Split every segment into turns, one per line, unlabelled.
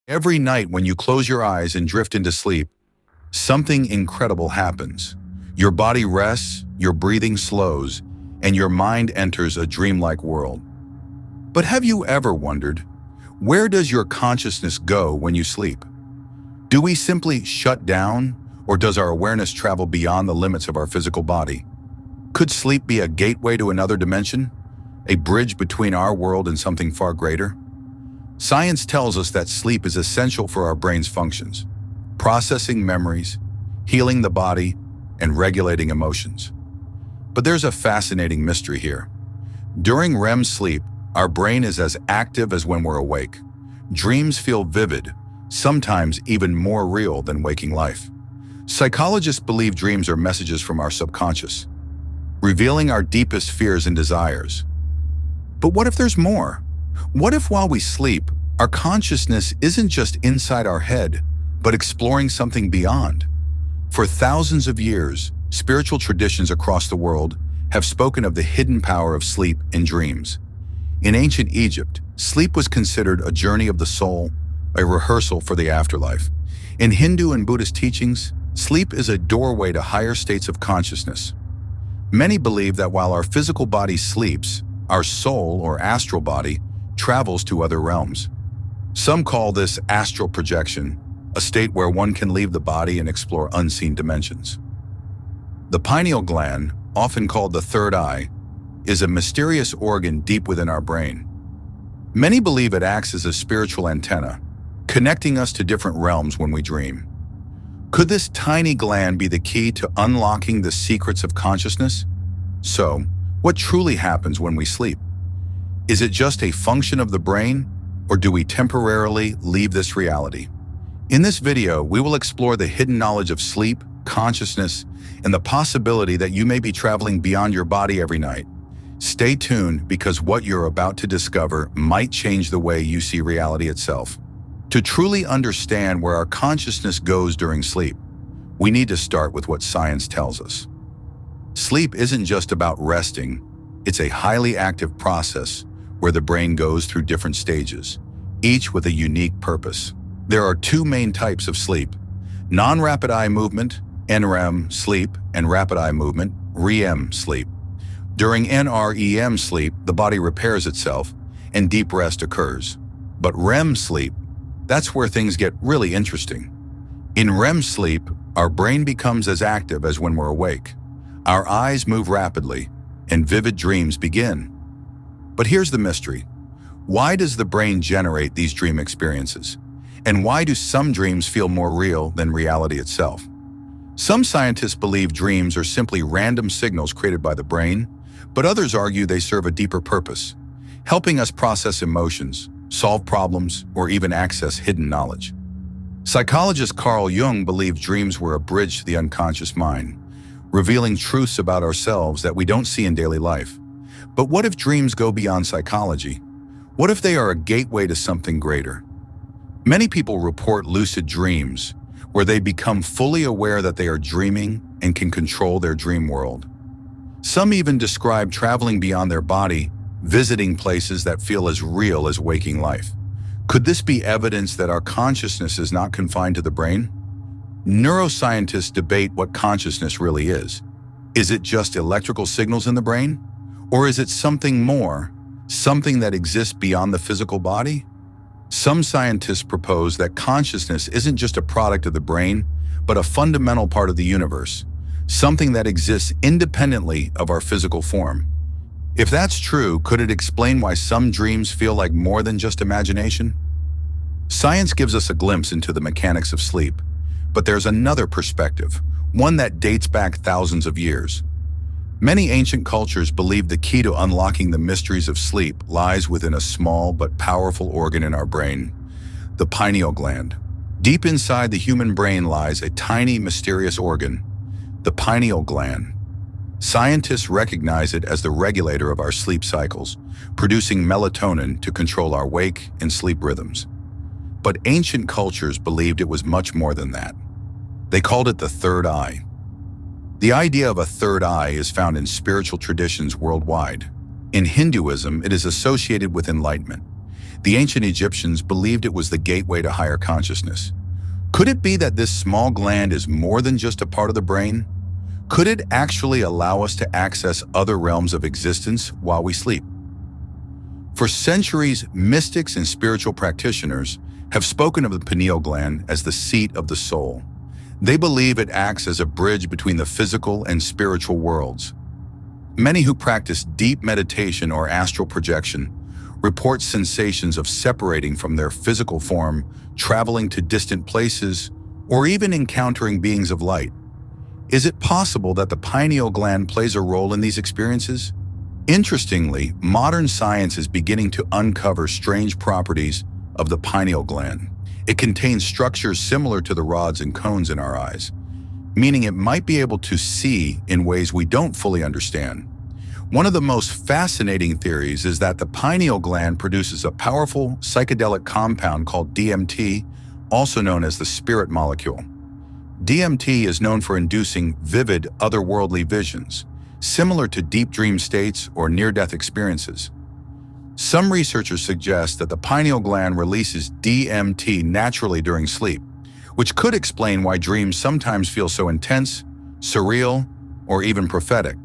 Every night when you close your eyes and drift into sleep, something incredible happens. Your body rests, your breathing slows, and your mind enters a dreamlike world. But have you ever wondered, where does your consciousness go when you sleep? Do we simply shut down, or does our awareness travel beyond the limits of our physical body? Could sleep be a gateway to another dimension, a bridge between our world and something far greater? Science tells us that sleep is essential for our brain's functions, processing memories, healing the body, and regulating emotions. But there's a fascinating mystery here. During REM sleep, our brain is as active as when we're awake. Dreams feel vivid, sometimes even more real than waking life. Psychologists believe dreams are messages from our subconscious, revealing our deepest fears and desires. But what if there's more? What if while we sleep, our consciousness isn't just inside our head, but exploring something beyond? For thousands of years, spiritual traditions across the world have spoken of the hidden power of sleep in dreams. In ancient Egypt, sleep was considered a journey of the soul, a rehearsal for the afterlife. In Hindu and Buddhist teachings, sleep is a doorway to higher states of consciousness. Many believe that while our physical body sleeps, our soul or astral body travels to other realms. Some call this astral projection, a state where one can leave the body and explore unseen dimensions. The pineal gland, often called the third eye, is a mysterious organ deep within our brain. Many believe it acts as a spiritual antenna, connecting us to different realms when we dream. Could this tiny gland be the key to unlocking the secrets of consciousness? So, what truly happens when we sleep? Is it just a function of the brain, or do we temporarily leave this reality? In this video, we will explore the hidden knowledge of sleep, consciousness, and the possibility that you may be traveling beyond your body every night. Stay tuned because what you're about to discover might change the way you see reality itself. To truly understand where our consciousness goes during sleep, we need to start with what science tells us. Sleep isn't just about resting, it's a highly active process where the brain goes through different stages, each with a unique purpose. There are two main types of sleep: non-rapid eye movement, NREM sleep, and rapid eye movement, REM sleep. During NREM sleep, the body repairs itself and deep rest occurs. But REM sleep, that's where things get really interesting. In REM sleep, our brain becomes as active as when we're awake. Our eyes move rapidly, and vivid dreams begin. But here's the mystery. Why does the brain generate these dream experiences? And why do some dreams feel more real than reality itself? Some scientists believe dreams are simply random signals created by the brain, but others argue they serve a deeper purpose, helping us process emotions, solve problems, or even access hidden knowledge. Psychologist Carl Jung believed dreams were a bridge to the unconscious mind, revealing truths about ourselves that we don't see in daily life. But what if dreams go beyond psychology? What if they are a gateway to something greater? Many people report lucid dreams, where they become fully aware that they are dreaming and can control their dream world. Some even describe traveling beyond their body, visiting places that feel as real as waking life. Could this be evidence that our consciousness is not confined to the brain? Neuroscientists debate what consciousness really is. Is it just electrical signals in the brain? Or is it something more, something that exists beyond the physical body? Some scientists propose that consciousness isn't just a product of the brain, but a fundamental part of the universe, something that exists independently of our physical form. If that's true, could it explain why some dreams feel like more than just imagination? Science gives us a glimpse into the mechanics of sleep, but there's another perspective, one that dates back thousands of years. Many ancient cultures believed the key to unlocking the mysteries of sleep lies within a small but powerful organ in our brain, the pineal gland. Deep inside the human brain lies a tiny, mysterious organ, the pineal gland. Scientists recognize it as the regulator of our sleep cycles, producing melatonin to control our wake and sleep rhythms. But ancient cultures believed it was much more than that. They called it the third eye. The idea of a third eye is found in spiritual traditions worldwide. In Hinduism, it is associated with enlightenment. The ancient Egyptians believed it was the gateway to higher consciousness. Could it be that this small gland is more than just a part of the brain? Could it actually allow us to access other realms of existence while we sleep? For centuries, mystics and spiritual practitioners have spoken of the pineal gland as the seat of the soul. They believe it acts as a bridge between the physical and spiritual worlds. Many who practice deep meditation or astral projection report sensations of separating from their physical form, traveling to distant places, or even encountering beings of light. Is it possible that the pineal gland plays a role in these experiences? Interestingly, modern science is beginning to uncover strange properties of the pineal gland. It contains structures similar to the rods and cones in our eyes, meaning it might be able to see in ways we don't fully understand. One of the most fascinating theories is that the pineal gland produces a powerful psychedelic compound called DMT, also known as the spirit molecule. DMT is known for inducing vivid, otherworldly visions, similar to deep dream states or near-death experiences. Some researchers suggest that the pineal gland releases DMT naturally during sleep, which could explain why dreams sometimes feel so intense, surreal, or even prophetic.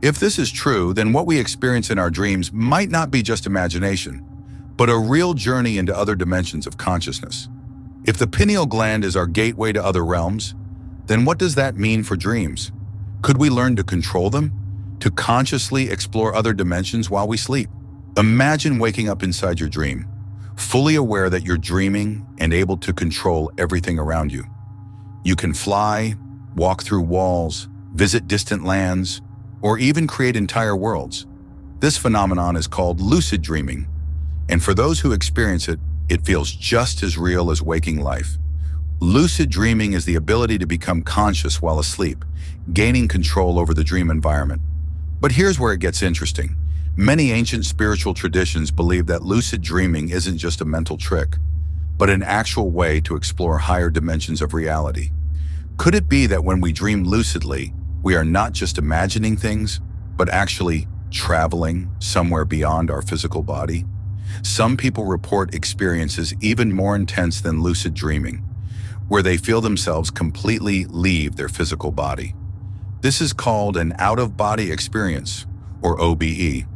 If this is true, then what we experience in our dreams might not be just imagination, but a real journey into other dimensions of consciousness. If the pineal gland is our gateway to other realms, then what does that mean for dreams? Could we learn to control them? To consciously explore other dimensions while we sleep? Imagine waking up inside your dream, fully aware that you're dreaming and able to control everything around you. You can fly, walk through walls, visit distant lands, or even create entire worlds. This phenomenon is called lucid dreaming, and for those who experience it, it feels just as real as waking life. Lucid dreaming is the ability to become conscious while asleep, gaining control over the dream environment. But here's where it gets interesting. Many ancient spiritual traditions believe that lucid dreaming isn't just a mental trick, but an actual way to explore higher dimensions of reality. Could it be that when we dream lucidly, we are not just imagining things, but actually traveling somewhere beyond our physical body? Some people report experiences even more intense than lucid dreaming, where they feel themselves completely leave their physical body. This is called an out-of-body experience, or OBE.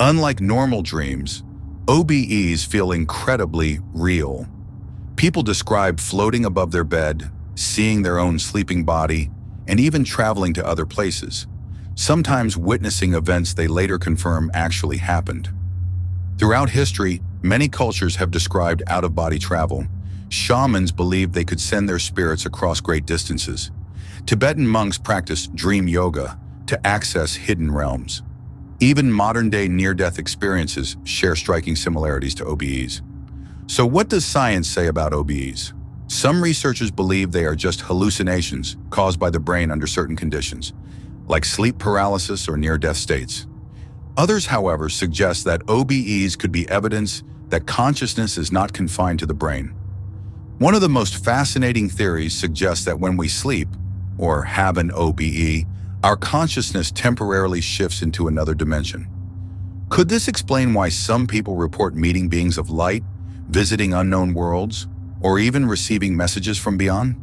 Unlike normal dreams, OBEs feel incredibly real. People describe floating above their bed, seeing their own sleeping body, and even traveling to other places, sometimes witnessing events they later confirm actually happened. Throughout history, many cultures have described out-of-body travel. Shamans believed they could send their spirits across great distances. Tibetan monks practiced dream yoga to access hidden realms. Even modern-day near-death experiences share striking similarities to OBEs. So what does science say about OBEs? Some researchers believe they are just hallucinations caused by the brain under certain conditions, like sleep paralysis or near-death states. Others, however, suggest that OBEs could be evidence that consciousness is not confined to the brain. One of the most fascinating theories suggests that when we sleep, or have an OBE, our consciousness temporarily shifts into another dimension. Could this explain why some people report meeting beings of light, visiting unknown worlds, or even receiving messages from beyond?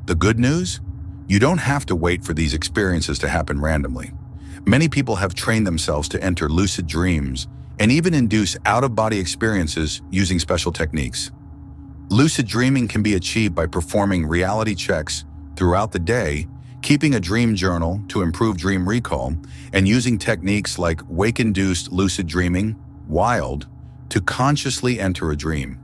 The good news? You don't have to wait for these experiences to happen randomly. Many people have trained themselves to enter lucid dreams and even induce out-of-body experiences using special techniques. Lucid dreaming can be achieved by performing reality checks throughout the day, keeping a dream journal to improve dream recall, and using techniques like wake-induced lucid dreaming, WILD, to consciously enter a dream.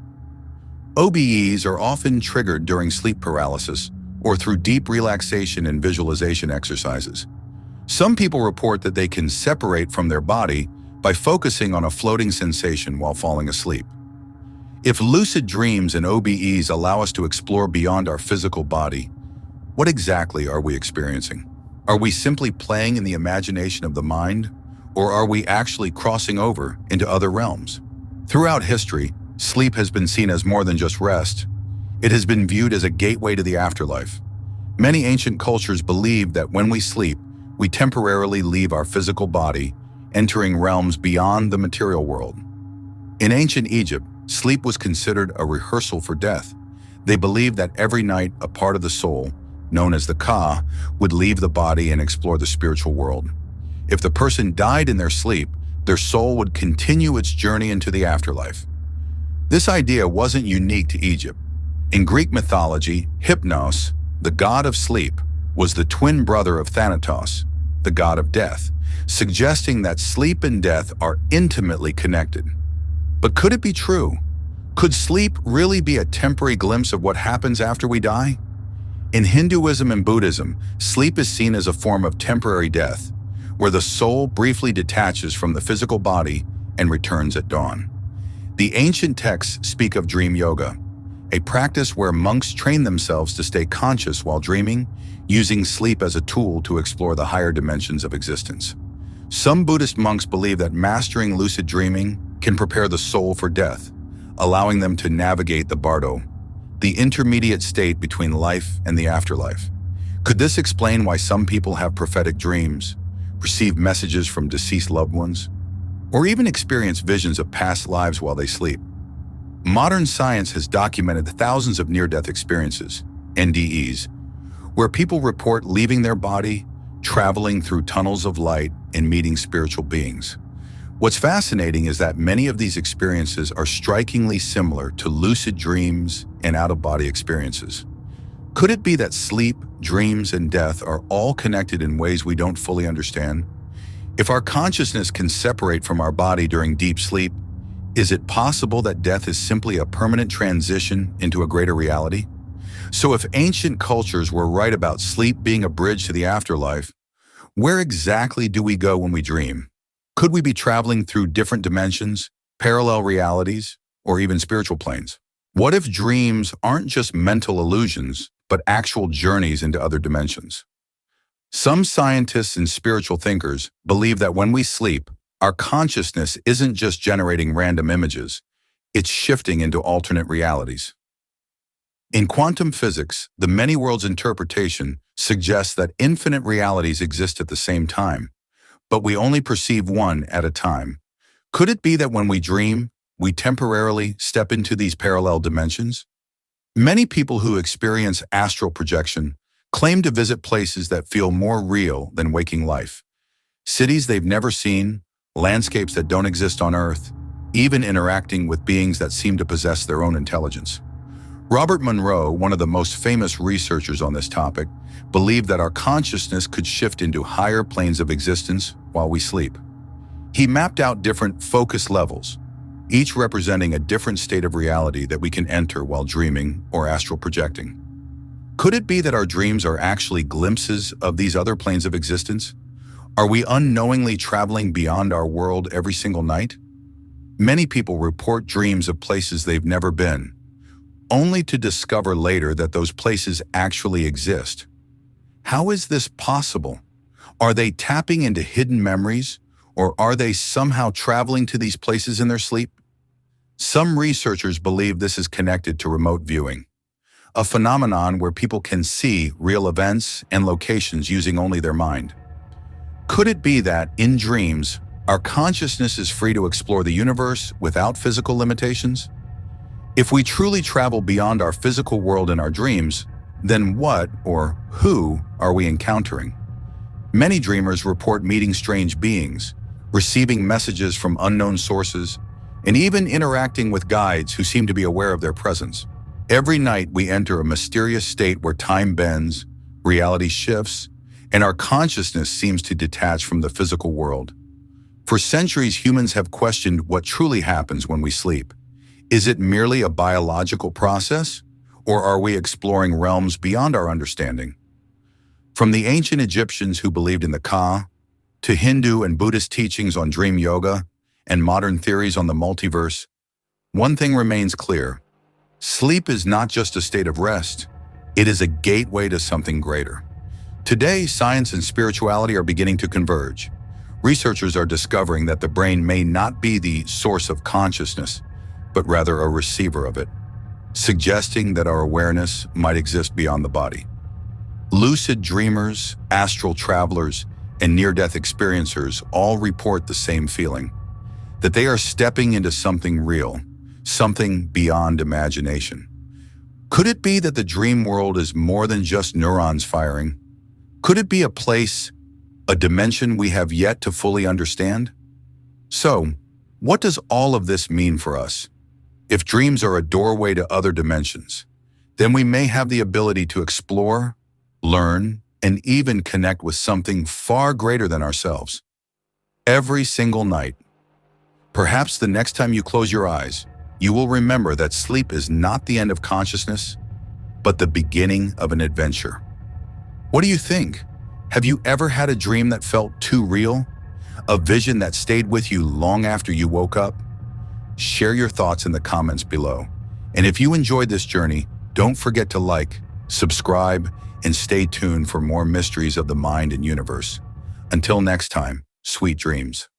OBEs are often triggered during sleep paralysis or through deep relaxation and visualization exercises. Some people report that they can separate from their body by focusing on a floating sensation while falling asleep. If lucid dreams and OBEs allow us to explore beyond our physical body, what exactly are we experiencing? Are we simply playing in the imagination of the mind, or are we actually crossing over into other realms? Throughout history, sleep has been seen as more than just rest. It has been viewed as a gateway to the afterlife. Many ancient cultures believed that when we sleep, we temporarily leave our physical body, entering realms beyond the material world. In ancient Egypt, sleep was considered a rehearsal for death. They believed that every night a part of the soul, known as the Ka, would leave the body and explore the spiritual world. If the person died in their sleep, their soul would continue its journey into the afterlife. This idea wasn't unique to Egypt. In Greek mythology, Hypnos, the god of sleep, was the twin brother of Thanatos, the god of death, suggesting that sleep and death are intimately connected. But could it be true? Could sleep really be a temporary glimpse of what happens after we die? In Hinduism and Buddhism, sleep is seen as a form of temporary death, where the soul briefly detaches from the physical body and returns at dawn. The ancient texts speak of dream yoga, a practice where monks train themselves to stay conscious while dreaming, using sleep as a tool to explore the higher dimensions of existence. Some Buddhist monks believe that mastering lucid dreaming can prepare the soul for death, allowing them to navigate the bardo, the intermediate state between life and the afterlife. Could this explain why some people have prophetic dreams, receive messages from deceased loved ones, or even experience visions of past lives while they sleep? Modern science has documented thousands of near-death experiences, NDEs, where people report leaving their body, traveling through tunnels of light, and meeting spiritual beings. What's fascinating is that many of these experiences are strikingly similar to lucid dreams and out-of-body experiences. Could it be that sleep, dreams, and death are all connected in ways we don't fully understand? If our consciousness can separate from our body during deep sleep, is it possible that death is simply a permanent transition into a greater reality? So if ancient cultures were right about sleep being a bridge to the afterlife, where exactly do we go when we dream? Could we be traveling through different dimensions, parallel realities, or even spiritual planes? What if dreams aren't just mental illusions, but actual journeys into other dimensions? Some scientists and spiritual thinkers believe that when we sleep, our consciousness isn't just generating random images, it's shifting into alternate realities. In quantum physics, the many worlds interpretation suggests that infinite realities exist at the same time, but we only perceive one at a time. Could it be that when we dream, we temporarily step into these parallel dimensions? Many people who experience astral projection claim to visit places that feel more real than waking life. Cities they've never seen, landscapes that don't exist on Earth, even interacting with beings that seem to possess their own intelligence. Robert Monroe, one of the most famous researchers on this topic, believed that our consciousness could shift into higher planes of existence while we sleep. He mapped out different focus levels, each representing a different state of reality that we can enter while dreaming or astral projecting. Could it be that our dreams are actually glimpses of these other planes of existence? Are we unknowingly traveling beyond our world every single night? Many people report dreams of places they've never been, only to discover later that those places actually exist. How is this possible? Are they tapping into hidden memories, or are they somehow traveling to these places in their sleep? Some researchers believe this is connected to remote viewing, a phenomenon where people can see real events and locations using only their mind. Could it be that, in dreams, our consciousness is free to explore the universe without physical limitations? If we truly travel beyond our physical world in our dreams, then what or who are we encountering? Many dreamers report meeting strange beings, receiving messages from unknown sources, and even interacting with guides who seem to be aware of their presence. Every night we enter a mysterious state where time bends, reality shifts, and our consciousness seems to detach from the physical world. For centuries, humans have questioned what truly happens when we sleep. Is it merely a biological process, or are we exploring realms beyond our understanding? From the ancient Egyptians who believed in the Ka, to Hindu and Buddhist teachings on dream yoga, and modern theories on the multiverse, one thing remains clear. Sleep is not just a state of rest, it is a gateway to something greater. Today, science and spirituality are beginning to converge. Researchers are discovering that the brain may not be the source of consciousness, but rather a receiver of it, suggesting that our awareness might exist beyond the body. Lucid dreamers, astral travelers, and near-death experiencers all report the same feeling. that they are stepping into something real, something beyond imagination. Could it be that the dream world is more than just neurons firing? Could it be a place, a dimension we have yet to fully understand? So, what does all of this mean for us? If dreams are a doorway to other dimensions, then we may have the ability to explore, learn, and even connect with something far greater than ourselves. Every single night, perhaps the next time you close your eyes, you will remember that sleep is not the end of consciousness, but the beginning of an adventure. What do you think? Have you ever had a dream that felt too real? A vision that stayed with you long after you woke up? Share your thoughts in the comments below. And if you enjoyed this journey, don't forget to like, subscribe, and stay tuned for more mysteries of the mind and universe. Until next time, sweet dreams.